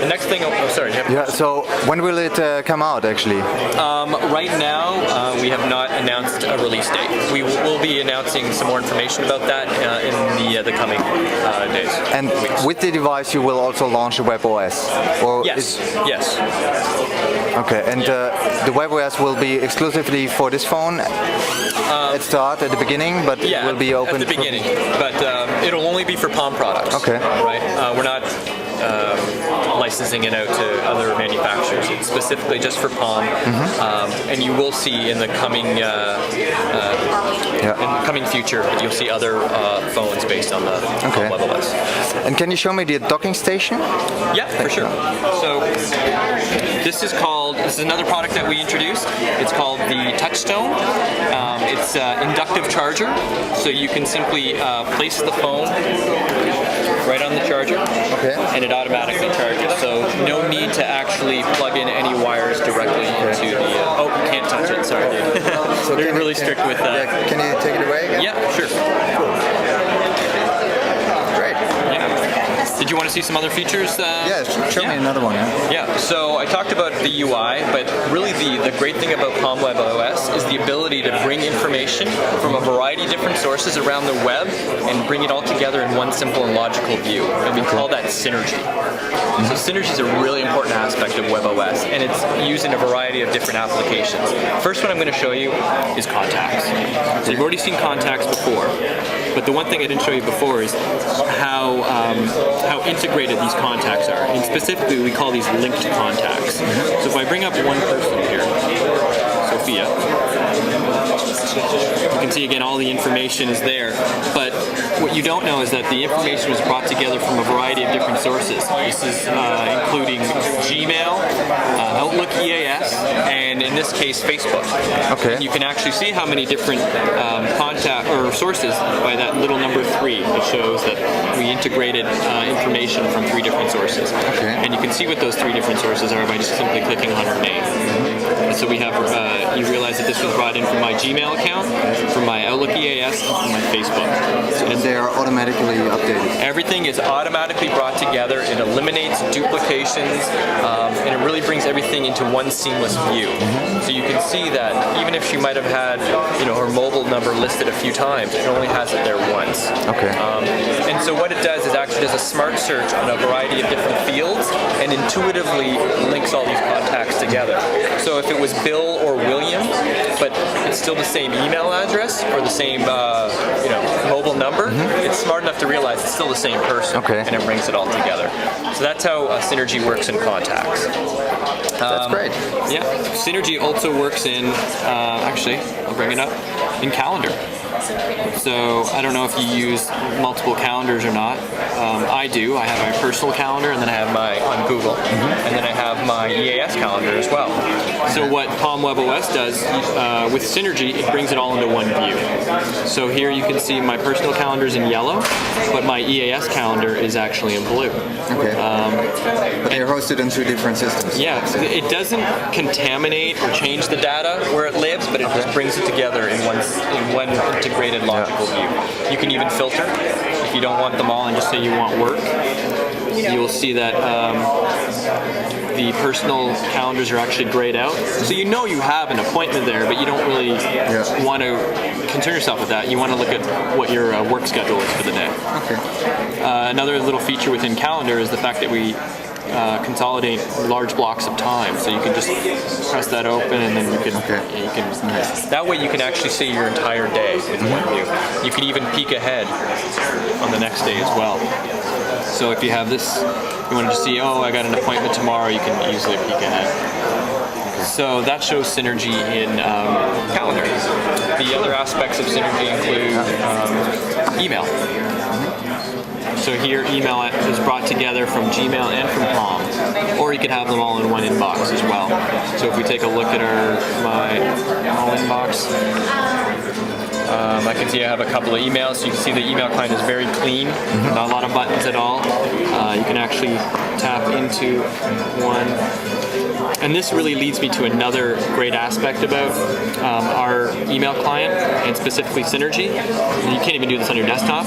The next thing, sorry. Yeah, so when will it come out actually? Right now, we have not announced a release date. We will be announcing some more information about that in the coming days. And with the device, you will also launch a WebOS? Or yes. Yes. Okay, and the WebOS will be exclusively for this phone at start, at the beginning, but yeah, will be open at the beginning. But it'll only be for Palm products. Okay. Right. We're not licensing it out to other manufacturers. It's specifically just for Palm, and you will see in the coming coming future, you'll see other phones based on the Palm WebOS. And can you show me the docking station? Yeah, for sure. So this is another product that we introduced. It's called the Touchstone. It's an inductive charger, so you can simply place the phone right on the charger, and it automatically charges. So no need to actually plug in any wires directly into the. Oh, you can't touch it. Sorry, dude. So they're really strict with that. Yeah, can you take it away again? Yeah, sure. Great. Yeah. Did you want to see some other features? Yeah, show me another one. Yeah. So I talked about the UI, but really the great thing about Palm WebOS is the ability to bring information from a variety of different sources around the web and bring it all together in one simple and logical view. And we call that synergy. So synergy is a really important aspect of WebOS, and it's used in a variety of different applications. First one I'm going to show you is contacts. So you've already seen contacts before, but the one thing I didn't show you before is how integrated these contacts are. And specifically, we call these linked contacts. So if I bring up one person here, Sophia, you can see again all the information is there, but what you don't know is that the information was brought together from a variety of different sources. This is including Gmail, Outlook EAS, and in this case Facebook. Okay. You can actually see how many different contact or sources by that little number 3. It shows that we integrated information from 3 different sources. Okay. And you can see what those 3 different sources are by just simply clicking on her name. And so we have, you realize that this was brought in from my Gmail account, from my Outlook EAS, and from my Facebook. And they are automatically updated? Everything is automatically brought together. It eliminates duplications, and it really brings everything into one seamless view. So you can see that even if she might have had, her mobile number listed a few times, it only has it there once. Okay. And so what it does is actually does a smart search on a variety of different fields and intuitively links all these contacts together. So if it was Bill or William, but it's still the same email address or the same mobile number, it's smart enough to realize it's still the same person, and it brings it all together. So that's how Synergy works in contacts. That's great. Yeah, Synergy also works in, actually, I'll bring it up, in Calendar. So I don't know if you use multiple calendars or not. I do. I have my personal calendar, and then I have my on Google, and then I have my EAS calendar as well. So what Palm WebOS does with Synergy, it brings it all into one view. So here you can see my personal calendar is in yellow, but my EAS calendar is actually in blue. Okay. But they're hosted in 2 different systems. Yeah, so it doesn't contaminate or change the data where it lives, but it just brings it together in one integrated logical view. You can even filter if you don't want them all and just say you want work. You will see that the personal calendars are actually grayed out. So you know you have an appointment there, but you don't really want to concern yourself with that. You want to look at what your work schedule is for the day. Okay. Another little feature within Calendar is the fact that we consolidate large blocks of time. So you can just press that open, and then you can. That way you can actually see your entire day with one view. You can even peek ahead on the next day as well. So if you have this, you want to just see, I got an appointment tomorrow, you can easily peek ahead. So that shows Synergy in Calendar. The other aspects of Synergy include email. So here, email is brought together from Gmail and from Palm, or you could have them all in one inbox as well. So if we take a look at my all inbox, I can see I have a couple of emails. So you can see the email client is very clean, not a lot of buttons at all. You can actually tap into one. And this really leads me to another great aspect about our email client, and specifically Synergy. You can't even do this on your desktop.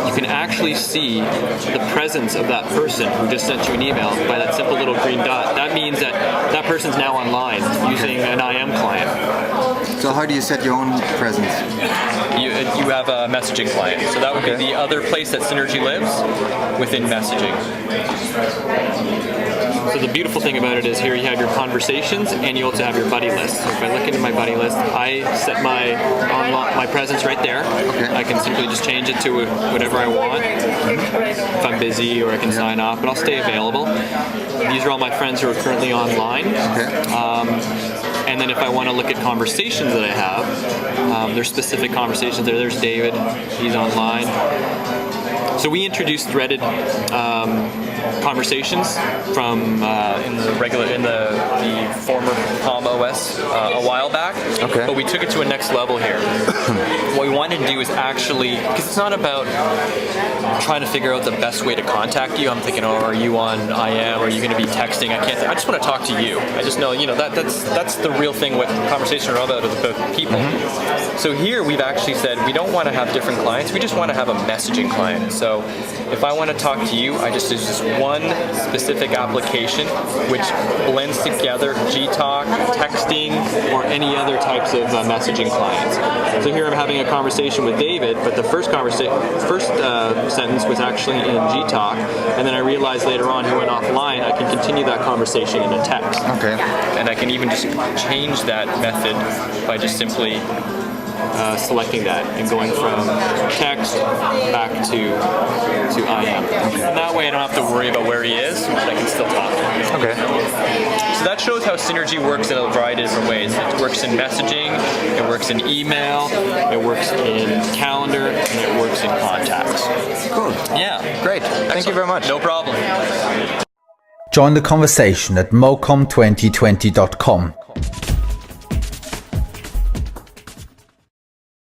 You can actually see the presence of that person who just sent you an email by that simple little green dot, that means that that person's now online using an IM client. So how do you set your own presence? You have a messaging client. So that would be the other place that Synergy lives within messaging. So the beautiful thing about it is here you have your conversations and you also have your buddy list. So if I look into my buddy list, I set my presence right there. I can simply just change it to whatever I want. If I'm busy, or I can sign off, but I'll stay available. These are all my friends who are currently online. And then if I want to look at conversations that I have, there's specific conversations there. There's David, he's online. So we introduced threaded conversations from in the former Palm OS a while back, but we took it to a next level here. What we wanted to do is actually, because it's not about trying to figure out the best way to contact you. I'm thinking, oh, are you on IM? Are you going to be texting? I just want to talk to you. I just know, that's the real thing. What conversations are about is about people. So here we've actually said we don't want to have different clients. We just want to have a messaging client. So if I want to talk to you, there's just one specific application which blends together Gtalk, texting, or any other types of messaging clients. So here I'm having a conversation with David, but the first sentence was actually in Gtalk, and then I realized later on he went offline. I can continue that conversation in a text. And I can even just change that method by just simply selecting that and going from text back to IM. And that way I don't have to worry about where he is, but I can still talk to him. So that shows how Synergy works in a variety of different ways. It works in messaging, it works in email, it works in calendar, and it works in contacts. Cool. Yeah. Great. Thank you very much. No problem. Join the conversation at mocom2020.com